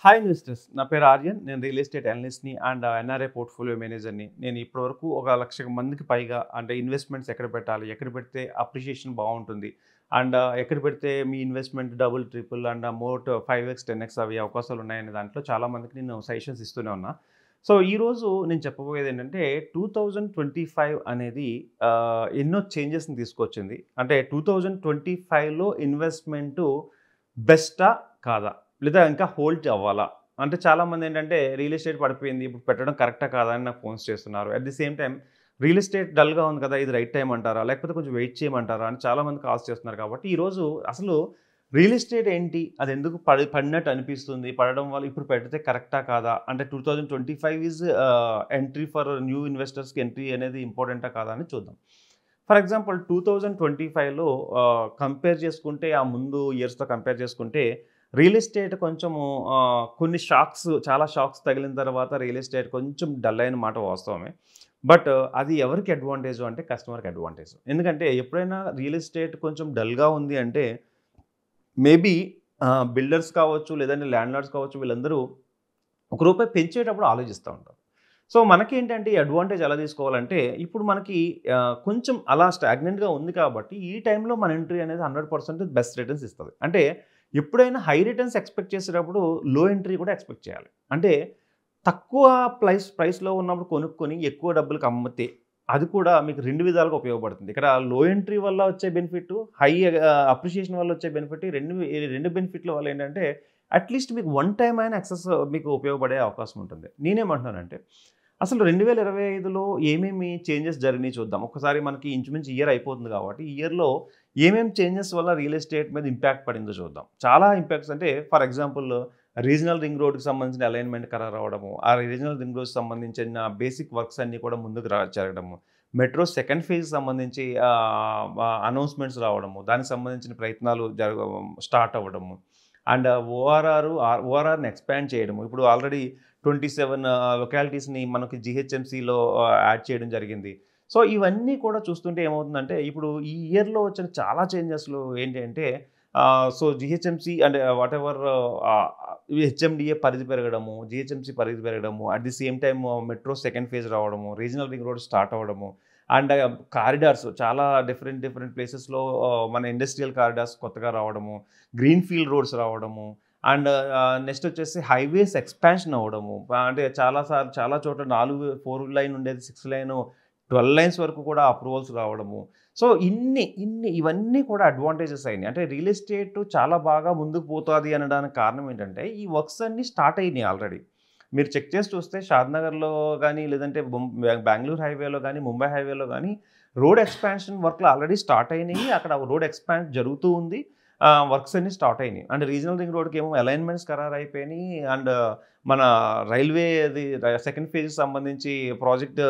Hi investors, నా పేరు ఆర్యన్. నేను రియల్ ఎస్టేట్ అనలిస్ట్ని అండ్ ఎన్ఆర్ఐ పోర్ట్ఫోలియో మేనేజర్ని. నేను ఇప్పటివరకు 1,00,000 మందికి పైగా అంటే ఇన్వెస్ట్మెంట్స్ ఎక్కడ పెట్టాలి, ఎక్కడ పెడితే అప్రిషియేషన్ బాగుంటుంది అండ్ ఎక్కడ పెడితే మీ investment double triple and more 5x 10x అవి అవకాశాలు ఉన్నాయనే దాంట్లో చాలామందికి నేను సజెషన్స్ ఇస్తూనే ఉన్నా. సో ఈరోజు నేను చెప్పబోయేది ఏంటంటే 2025 అనేది ఎన్నో చేంజెస్ని తీసుకొచ్చింది. అంటే 2025లో ఇన్వెస్ట్మెంటు బెస్టా కాదా, లేదా ఇంకా హోల్డ్ అవ్వాలా? అంటే చాలామంది ఏంటంటే రియల్ ఎస్టేట్ పడిపోయింది, ఇప్పుడు పెట్టడం కరెక్టా కాదా అని నాకు ఫోన్స్ చేస్తున్నారు. At the same time real estate డల్‌గా ఉంది కదా, ఇది రైట్ టైమ్ అంటారా? లేకపోతే కొంచెం వెయిట్ చేయమంటారా? అని చాలామంది కాల్స్ చేస్తున్నారు. కాబట్టి ఈరోజు అసలు రియల్ ఎస్టేట్ ఏంటి? అది ఎందుకు పడినట్టు అనిపిస్తుంది? పడడం వల్ల ఇప్పుడు పెడితే కరెక్టా కాదా? అంటే 2025 ఈజ్ ఎంట్రీ ఫర్ న్యూ ఇన్వెస్టర్స్‌కి ఎంట్రీ అనేది ఇంపార్టెంటా కాదా అని చూద్దాం. ఫర్ ఎగ్జాంపుల్ 2025లో కంపేర్ చేసుకుంటే, ఆ ముందు ఇయర్స్‌తో కంపేర్ చేసుకుంటే రియల్ ఎస్టేట్ కొంచెము కొన్ని చాలా షాక్స్ తగిలిన తర్వాత రియల్ ఎస్టేట్ కొంచెం డల్ అయిన మాట వాస్తవమే. బట్ అది ఎవరికి అడ్వాంటేజు అంటే కస్టమర్‌కి అడ్వాంటేజ్. ఎందుకంటే ఎప్పుడైనా రియల్ ఎస్టేట్ కొంచెం డల్‌గా ఉంది అంటే మేబీ బిల్డర్స్ కావచ్చు, లేదంటే ల్యాండ్‌లార్డ్స్ కావచ్చు, వీళ్ళందరూ ఒక రూపాయి పెంచేటప్పుడు ఆలోచిస్తా ఉంటారు. సో మనకేంటంటే ఈ అడ్వాంటేజ్ ఎలా తీసుకోవాలంటే, ఇప్పుడు మనకి కొంచెం అలా స్టాగ్నెంట్‌గా ఉంది కాబట్టి ఈ టైంలో మన ఎంట్రీ అనేది 100% బెస్ట్ రిటర్న్స్ ఇస్తది. అంటే ఎప్పుడైనా హై రిటర్న్స్ ఎక్స్‌పెక్ట్ చేసేటప్పుడు లో ఎంట్రీ కూడా ఎక్స్‌పెక్ట్ చేయాలి. అంటే తక్కువ ప్రైస్‌లో ఉన్నప్పుడు కొనుక్కొని ఎక్కువ డబ్బులకి అమ్మితే అది కూడా మీకు 2 విధాలుగా ఉపయోగపడుతుంది. ఇక్కడ లో ఎంట్రీ వల్ల వచ్చే బెనిఫిట్, హై అప్రిషియేషన్ వల్ల వచ్చే బెనిఫిట్, ఈ 2 బెనిఫిట్‌ల వల్ల ఏంటంటే అట్‌లీస్ట్ మీకు వన్ టైమ్ అయినా యాక్సెస్ మీకు ఉపయోగపడే అవకాశం ఉంటుంది. నేనేమంటున్నానంటే అసలు 2025లో ఏమేమి చేంజెస్ జరిగినాయి చూద్దాం. ఒక్కసారి మనకి ఇంచుమించు ఇయర్ అయిపోతుంది కాబట్టి, ఈ ఇయర్‌లో ఏమేమి చేంజెస్ వల్ల రియల్ ఎస్టేట్ మీద ఇంపాక్ట్ పడిందో చూద్దాం. చాలా ఇంపాక్ట్స్ అంటే ఫర్ ఎగ్జాంపుల్ రీజనల్ రింగ్ రోడ్‌కి సంబంధించిన అలైన్‌మెంట్ ఖరారవ్వడము, ఆ రీజనల్ రింగ్ రోడ్‌కి సంబంధించిన బేసిక్ వర్క్స్ అన్నీ కూడా ముందుకు జరగడము, మెట్రో సెకండ్ ఫేజ్‌కి సంబంధించి అనౌన్స్‌మెంట్స్ రావడము, దానికి సంబంధించిన ప్రయత్నాలు స్టార్ట్ అవ్వడము అండ్ ఓఆర్ఆర్‌ని ఎక్స్‌పాండ్ చేయడము. ఇప్పుడు ఆల్రెడీ 27 లొకాలిటీస్‌ని మనకి జీహెచ్ఎంసీలో యాడ్ చేయడం జరిగింది. సో, ఇవన్నీ కూడా చూస్తుంటే ఏమవుతుందంటే, ఇప్పుడు ఈ ఇయర్‌లో వచ్చిన చాలా చేంజెస్‌లు ఏంటి అంటే సో, జీహెచ్ఎంసీ అంటే వాటెవర్ హెచ్ఎండిఏ పరిధి పెరగడము, జీహెచ్ఎంసీ పరిధి పెరగడము, at the same time metro second phase రావడము, రీజనల్ రింగ్ రోడ్ స్టార్ట్ అవ్వడము అండ్ కారిడార్స్ చాలా డిఫరెంట్ ప్లేసెస్‌లో మన ఇండస్ట్రియల్ కారిడార్స్ కొత్తగా రావడము, గ్రీన్ ఫీల్డ్ రోడ్స్ రావడము అండ్ నెక్స్ట్ వచ్చేసి హైవేస్ ఎక్స్పాన్షన్ అవ్వడము. అంటే చాలా చోట్ల 4 లైన్ ఉండేది 6 లైన్, 12 లైన్స్ వరకు కూడా అప్రూవల్స్ రావడము. సో, ఇవన్నీ కూడా అడ్వాంటేజెస్ అయినాయి. అంటే రియల్ ఎస్టేట్ చాలా బాగా ముందుకు పోతాది అనడానికి కారణం ఏంటంటే, ఈ వర్క్స్ అన్నీ స్టార్ట్ అయినాయి ఆల్రెడీ. మీరు చెక్ చేసి చూస్తే షాద్‌నగర్‌లో గాని, లేదంటే బెంగుళూరు హైవేలో గాని, ముంబై హైవేలో గాని రోడ్ ఎక్స్పాన్షన్ వర్క్‌లు ఆల్రెడీ స్టార్ట్ అయినాయి. అక్కడ రోడ్ ఎక్స్పాండ్ జరుగుతూ ఉంది. వర్క్స్ అన్నీ స్టార్ట్ అయినాయి. అండ్ రీజనల్ రింగ్ రోడ్‌కేమో అలైన్‌మెంట్స్ ఖరారైపోయినాయి. అండ్ మన రైల్వేది సెకండ్ ఫేజ్‌కి సంబంధించి ప్రాజెక్ట్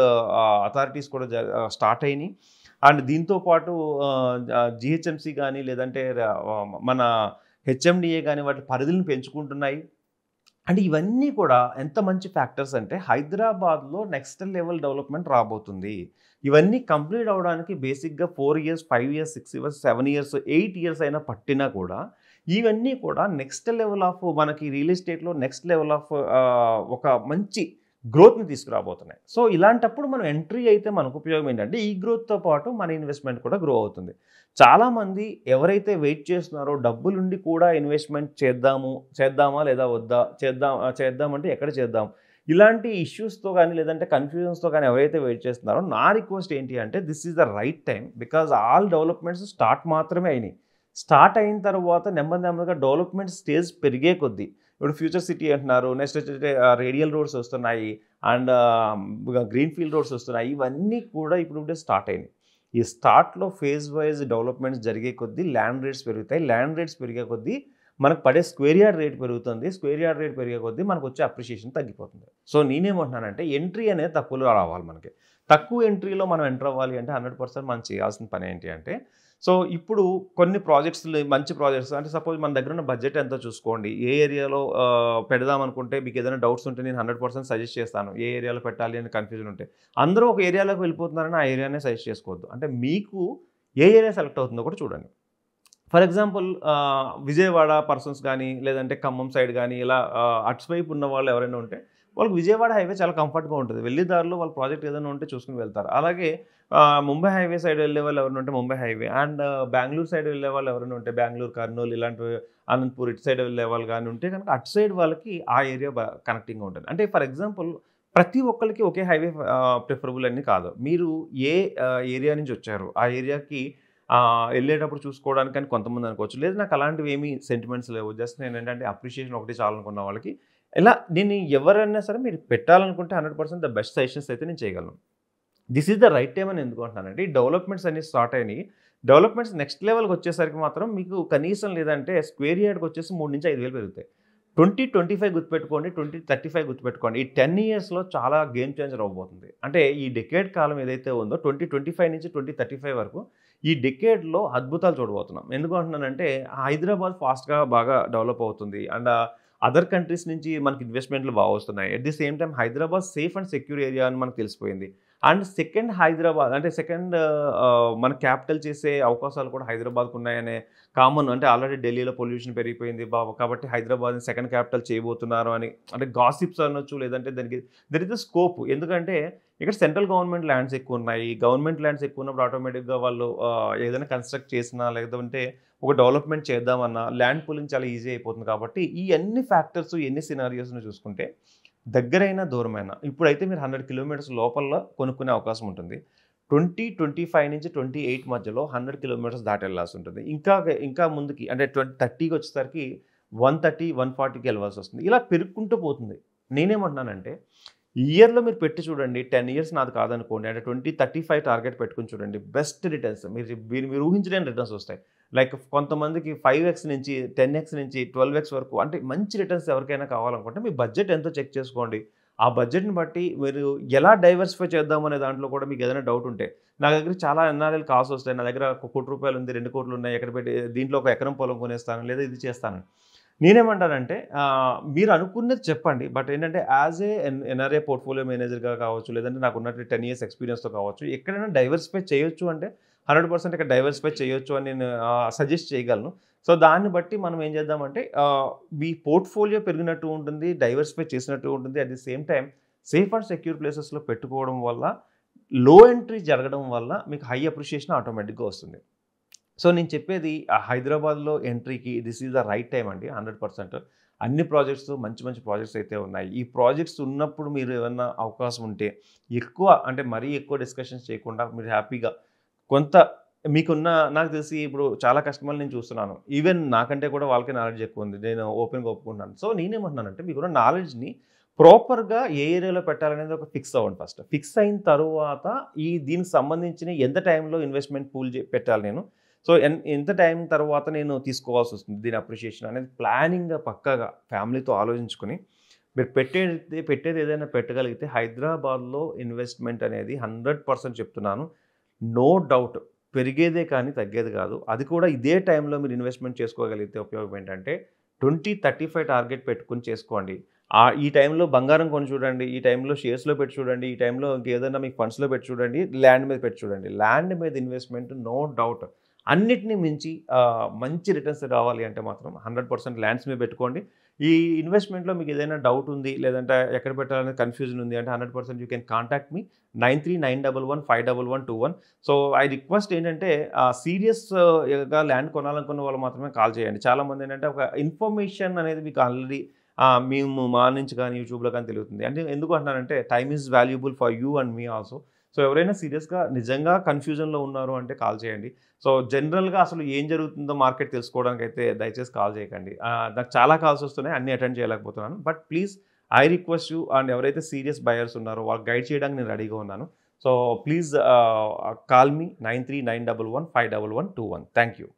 అథారిటీస్ కూడా స్టార్ట్ అయినాయి. అండ్ దీంతో పాటు జీహెచ్ఎంసీ గాని, లేదంటే మన హెచ్ఎండిఏ గాని వాటి పరిధులను పెంచుకుంటున్నాయి. అంటే ఇవన్నీ కూడా ఎంత మంచి ఫ్యాక్టర్స్ అంటే హైదరాబాద్‌లో నెక్స్ట్ లెవెల్ డెవలప్‌మెంట్ రాబోతుంది. ఇవన్నీ కంప్లీట్ అవ్వడానికి బేసిక్‌గా 4 years, 5 years, 6 years, 7 years, 8 years అయినా పట్టినా కూడా ఇవన్నీ కూడా నెక్స్ట్ లెవెల్ ఆఫ్ మనకి రియల్ ఎస్టేట్‌లో నెక్స్ట్ లెవెల్ ఆఫ్ ఒక మంచి గ్రోత్‌ని తీసుకురాబోతున్నాయి. సో, ఇలాంటప్పుడు మనం ఎంట్రీ అయితే మనకు ఉపయోగం ఏంటంటే ఈ గ్రోత్‌తో పాటు మన ఇన్వెస్ట్‌మెంట్ కూడా గ్రో అవుతుంది. చాలామంది ఎవరైతే వెయిట్ చేస్తున్నారో డబ్బులుండి కూడా ఇన్వెస్ట్‌మెంట్ చేద్దామా లేదా వద్దా? చేద్దామంటే ఎక్కడ చేద్దాం? ఇలాంటి ఇష్యూస్‌తో గాని, లేదంటే కన్‌ఫ్యూజన్స్‌తో గాని ఎవరైతే వెయిట్ చేస్తున్నారో నా రిక్వెస్ట్ ఏంటి అంటే this is the right time. Because all developments start మాత్రమే అయినాయి. స్టార్ట్ అయిన తర్వాత నెమ్మదిగా డెవలప్‌మెంట్ స్టేజ్ పెరిగే కొద్దీ ఇప్పుడు ఫ్యూచర్ సిటీ అంటున్నారు. నెక్స్ట్ వచ్చేసి రేడియల్ రోడ్స్ వస్తున్నాయి. అండ్ గ్రీన్ ఫీల్డ్ రోడ్స్ వస్తున్నాయి. ఇవన్నీ కూడా ఇప్పుడిప్పుడే స్టార్ట్ అయినాయి. ఈ స్టార్ట్‌లో ఫేజ్ వైస్ డెవలప్‌మెంట్స్ జరిగే కొద్దీ ల్యాండ్ రేట్స్ పెరుగుతాయి. ల్యాండ్ రేట్స్ పెరిగే కొద్దీ మనకు పడే స్క్వేర్ యార్డ్ రేట్ పెరుగుతుంది. స్క్వేర్ యార్డ్ రేట్ పెరిగే కొద్దీ మనకొచ్చే అప్రిషియేషన్ తగ్గిపోతుంది. సో, నేనేమంటున్నానంటే ఎంట్రీ అనేది తక్కువలో రావాలి మనకి. తక్కువ ఎంట్రీలో మనం ఎంటర్ అవ్వాలి అంటే 100% మనం చేయాల్సిన పని ఏంటి అంటే, సో, ఇప్పుడు కొన్ని మంచి ప్రాజెక్ట్స్ అంటే సపోజ్ మన దగ్గర ఉన్న బడ్జెట్ ఎంతో చూసుకోండి. ఏ ఏరియాలో పెడదాం అనుకుంటే మీకు ఏదైనా డౌట్స్ ఉంటే నేను 100% సజెస్ట్ చేస్తాను. ఏ ఏరియాలో పెట్టాలి అని కన్‌ఫ్యూజన్ ఉంటే. అందరూ ఒక ఏరియాలోకి వెళ్ళిపోతున్నారని ఆ ఏరియానే సజెస్ట్ చేసుకోవద్దు. అంటే మీకు ఏ ఏరియా సెలెక్ట్ అవుతుందో కూడా చూడండి. ఫర్ ఎగ్జాంపుల్ విజయవాడ పర్సన్స్ కానీ, లేదంటే ఖమ్మం సైడ్ కానీ ఇలా అటువైపు ఉన్న వాళ్ళు ఎవరైనా ఉంటే, వాళ్ళకి విజయవాడ హైవే చాలా కంఫర్ట్‌గా ఉంటుంది. వెళ్ళే దారిలో వాళ్ళ ప్రాజెక్ట్ ఏదైనా ఉంటే చూసుకొని వెళ్తారు. అలాగే ముంబై హైవే సైడ్ వెళ్ళే వాళ్ళు ఎవరైనా ఉంటే Mumbai highway and Bengaluru side వెళ్ళే వాళ్ళు ఎవరైనా ఉంటే బెంగుళూరు, కర్నూలు ఇలాంటివి అనంతపూర్ ఇటు సైడ్ వెళ్ళే వాళ్ళు గాని ఉంటే గనుక అటు సైడ్ వాళ్ళకి ఆ ఏరియా కనెక్టింగ్‌గా ఉంటుంది. అంటే ఫర్ ఎగ్జాంపుల్ ప్రతి ఒక్కళ్ళకి ఒకే హైవే ప్రిఫరబుల్ అని కాదు. మీరు ఏ ఏరియా నుంచి వచ్చారు, ఆ ఏరియాకి ఎళ్ళేటప్పుడు చూసుకోవడానికని కొంతమంది అనుకోవచ్చు. లేదు నాకు అలాంటివి ఏమీ సెంటిమెంట్స్ లేవు. జస్ట్ నేనేంటంటే అప్రిషియేషన్ ఒకటి చాలనుకున్న వాళ్ళకి ఇలా నేను ఎవరైనా సరే మీరు పెట్టాలనుకుంటే 100% ద బెస్ట్ సజెషన్స్ అయితే నేను చేయగలను. This is the right time అని ఎందుకు అంటున్నానంటే, ఈ డెవలప్‌మెంట్స్ అన్నీ స్టార్ట్ అయినాయి. డెవలప్‌మెంట్స్ నెక్స్ట్ లెవెల్‌కి వచ్చేసరికి మాత్రం మీకు కనీసం లేదంటే స్క్వేర్ యార్డ్‌కి వచ్చేసి 3,000-5,000 పెరుగుతాయి. 2025 గుర్తుపెట్టుకోండి. 2035 గుర్తుపెట్టుకోండి. ఈ 10 ఇయర్స్‌లో చాలా గేమ్ చేంజర్ అవ్వబోతుంది. అంటే ఈ డెకేడ్ కాలం ఏదైతే ఉందో 2025 నుంచి 2035 వరకు ఈ డెకేడ్‌లో అద్భుతాలు చూడబోతున్నాం. ఎందుకు అంటున్నానంటే హైదరాబాద్ ఫాస్ట్‌గా బాగా డెవలప్ అవుతుంది. అండ్ అదర్ కంట్రీస్ నుంచి మనకి ఇన్వెస్ట్‌మెంట్‌లు బా వస్తున్నాయి. At the same time Hyderabad safe and secure area అని మనకు తెలిసిపోయింది. అండ్ సెకండ్ హైదరాబాద్ అంటే సెకండ్ మన క్యాపిటల్ చేసే అవకాశాలు కూడా హైదరాబాద్‌కున్నాయనే కామన్ అంటే ఆల్రెడీ ఢిల్లీలో పొల్యూషన్ పెరిగిపోయింది కాబట్టి హైదరాబాద్‌ని సెకండ్ క్యాపిటల్ చేయబోతున్నారు అని అంటే గాసిప్స్ అనొచ్చు. లేదంటే దానికి దెర్ ఇస్ ఎ స్కోప్. ఎందుకంటే ఇక్కడ సెంట్రల్ గవర్నమెంట్ ల్యాండ్స్ ఎక్కువున్నాయి. గవర్నమెంట్ ల్యాండ్స్ ఎక్కువున్నప్పుడు ఆటోమేటిక్‌గా వాళ్ళు ఏదైనా కన్‌స్ట్రక్ట్ చేసినా లేదంటే ఒక డెవలప్‌మెంట్ చేద్దామన్నా ల్యాండ్ పూలింగ్ చాలా ఈజీ అయిపోతుంది కాబట్టి ఈ అన్ని ఫ్యాక్టర్స్ ఎన్ని సినారియోస్‌ని చూసుకుంటే దగ్గరైనా, దూరమైనా ఇప్పుడైతే మీరు 100 కిలోమీటర్స్ లోపల కొనుక్కునే అవకాశం ఉంటుంది. 2025 నుంచి 28 మధ్యలో 100 కిలోమీటర్స్ దాటి వెళ్ళాల్సుంటుంది. ఇంకా ముందుకి అంటే 30కి వచ్చేసరికి 130, 140కి వెళ్ళవలసొస్తుంది. ఇలా పెరుక్కుంటూ పోతుంది. నేనేమంటున్నానంటే, ఇయర్‌లో మీరు పెట్టి చూడండి. 10 ఇయర్స్ నాది కాదనుకోండి. అంటే 2035 టార్గెట్ పెట్టుకొని చూడండి. బెస్ట్ రిటర్న్స్ మీరు ఊహించలేని రిటర్న్స్ వస్తాయి. లైక్ కొంతమందికి 5x నుంచి 10x నుంచి 12x వరకు అంటే మంచి రిటర్న్స్ ఎవరికైనా కావాలనుకుంటే మీ బడ్జెట్ ఎంతో చెక్ చేసుకోండి. ఆ బడ్జెట్‌ని బట్టి మీరు ఎలా డైవర్సిఫై చేద్దాం అనే దాంట్లో కూడా మీకు ఏదైనా డౌట్ ఉంటే నా దగ్గర చాలా ఎన్ఆర్ఐలు కాల్స్ వస్తాయి. నా దగ్గర ఒక ₹1,00,00,000 ఉంది, 2,00,00,000 ఉన్నాయి. ఎక్కడ పెట్టి దీంట్లో ఒక ఎకరం పొలం కొనేస్తాను లేదా ఇది చేస్తాను. నేనేమంటానంటే మీరు అనుకున్నది చెప్పండి. బట్ ఏంటంటే యాజ్ ఏ ఎన్ఆర్ఐ పోర్ట్‌ఫోలియో మేనేజర్‌గా కావచ్చు, లేదంటే నాకున్నట్టు 10 ఇయర్స్ ఎక్స్‌పీరియన్స్‌తో కావచ్చు, ఎక్కడైనా డైవర్సిఫై చేయొచ్చు అంటే 100% ఇక్కడ డైవర్సిఫై చేయొచ్చు అని నేను సజెస్ట్ చేయగలను. సో, దాన్ని బట్టి మనం ఏం చేద్దామంటే మీ పోర్ట్‌ఫోలియో పెరిగినట్టు ఉంటుంది, డైవర్సిఫై చేసినట్టు ఉంటుంది. At the same time safe and secure ప్లేసెస్‌లో పెట్టుకోవడం వల్ల, లో ఎంట్రీ జరగడం వల్ల మీకు హై అప్రిషియేషన్ ఆటోమేటిక్‌గా వస్తుంది. సో, నేను చెప్పేది హైదరాబాద్‌లో ఎంట్రీకి this is the right time అండి 100%. అన్ని ప్రాజెక్ట్స్ మంచి మంచి ప్రాజెక్ట్స్ అయితే ఉన్నాయి. ఈ ప్రాజెక్ట్స్ ఉన్నప్పుడు మీరు ఏమన్నా అవకాశం ఉంటే ఎక్కువ అంటే మరీ ఎక్కువ డిస్కషన్స్ చేయకుండా మీరు హ్యాపీగా కొంత మీకున్న నాకు తెలిసి ఇప్పుడు చాలా కస్టమర్లు నేను చూస్తున్నాను. ఈవెన్ నాకంటే కూడా వాళ్ళకే నాలెడ్జ్ ఎక్కువ ఉంది. నేను ఓపెన్‌గా ఒప్పుకుంటున్నాను. సో, నేనేమంటున్నానంటే మీకున్న నాలెడ్జ్‌ని ప్రాపర్‌గా ఏ ఏరియాలో పెట్టాలనేది ఒక ఫిక్స్ అవ్వండి ఫస్ట్. ఫిక్స్ అయిన తరువాత దీనికి సంబంధించిన ఎంత టైంలో ఇన్వెస్ట్‌మెంట్ పూల్ పెట్టాలి నేను. సో, ఎంత టైం తర్వాత నేను తీసుకోవాల్సొస్తుంది దీని అప్రిషియేషన్ అనేది ప్లానింగ్‌గా పక్కాగా ఫ్యామిలీతో ఆలోచించుకొని మీరు పెట్టేది ఏదైనా పెట్టగలిగితే హైదరాబాద్‌లో ఇన్వెస్ట్‌మెంట్ అనేది 100% చెప్తున్నాను. నో డౌట్ పెరిగేదే కానీ తగ్గేది కాదు. అది కూడా ఇదే టైంలో మీరు ఇన్వెస్ట్‌మెంట్ చేసుకోగలిగితే ఉపయోగం ఏంటంటే 2035 టార్గెట్ పెట్టుకొని చేసుకోండి. ఈ టైంలో బంగారం కొని చూడండి. ఈ టైంలో షేర్స్‌లో పెట్టి చూడండి. ఈ టైంలో ఇంకేదైనా మీకు ఫండ్స్‌లో పెట్టి చూడండి. ల్యాండ్ మీద పెట్టి చూడండి. ల్యాండ్ మీద ఇన్వెస్ట్‌మెంట్ నో డౌట్ అన్నిటిని మించి మంచి రిటర్న్స్ రావాలి అంటే మాత్రం 100% ల్యాండ్స్ మీద పెట్టుకోండి. ఈ ఇన్వెస్ట్‌మెంట్‌లో మీకు ఏదైనా డౌట్ ఉంది, లేదంటే ఎక్కడ పెట్టాలనే కన్‌ఫ్యూజన్ ఉంది అంటే 100% you can contact me 9391151121. So, I request ఏంటంటే సీరియస్‌గా ల్యాండ్ కొనాలనుకున్న వాళ్ళు మాత్రమే కాల్ చేయండి. చాలామంది ఏంటంటే ఒక ఇన్ఫర్మేషన్ అనేది మీకు ఆల్రెడీ మేము మా నుంచి కానీ యూట్యూబ్‌లో కానీ తెలుగుతుంది. అంటే ఎందుకు అంటున్నానంటే time is valuable for you and me also. So, ఎవరైనా సీరియస్‌గా నిజంగా కన్‌ఫ్యూజన్‌లో ఉన్నారు అంటే కాల్ చేయండి. సో, జనరల్‌గా అసలు ఏం జరుగుతుందో మార్కెట్ తెలుసుకోవడానికైతే దయచేసి కాల్ చేయకండి. నాకు చాలా కాల్స్ వస్తున్నాయి. అన్నీ అటెండ్ చేయలేకపోతున్నాను. But please I request you and ఎవరైతే సీరియస్ బయర్స్ ఉన్నారో వాళ్ళకి గైడ్ చేయడానికి నేను రెడీగా ఉన్నాను. So, please call me 9391151121. Thank you.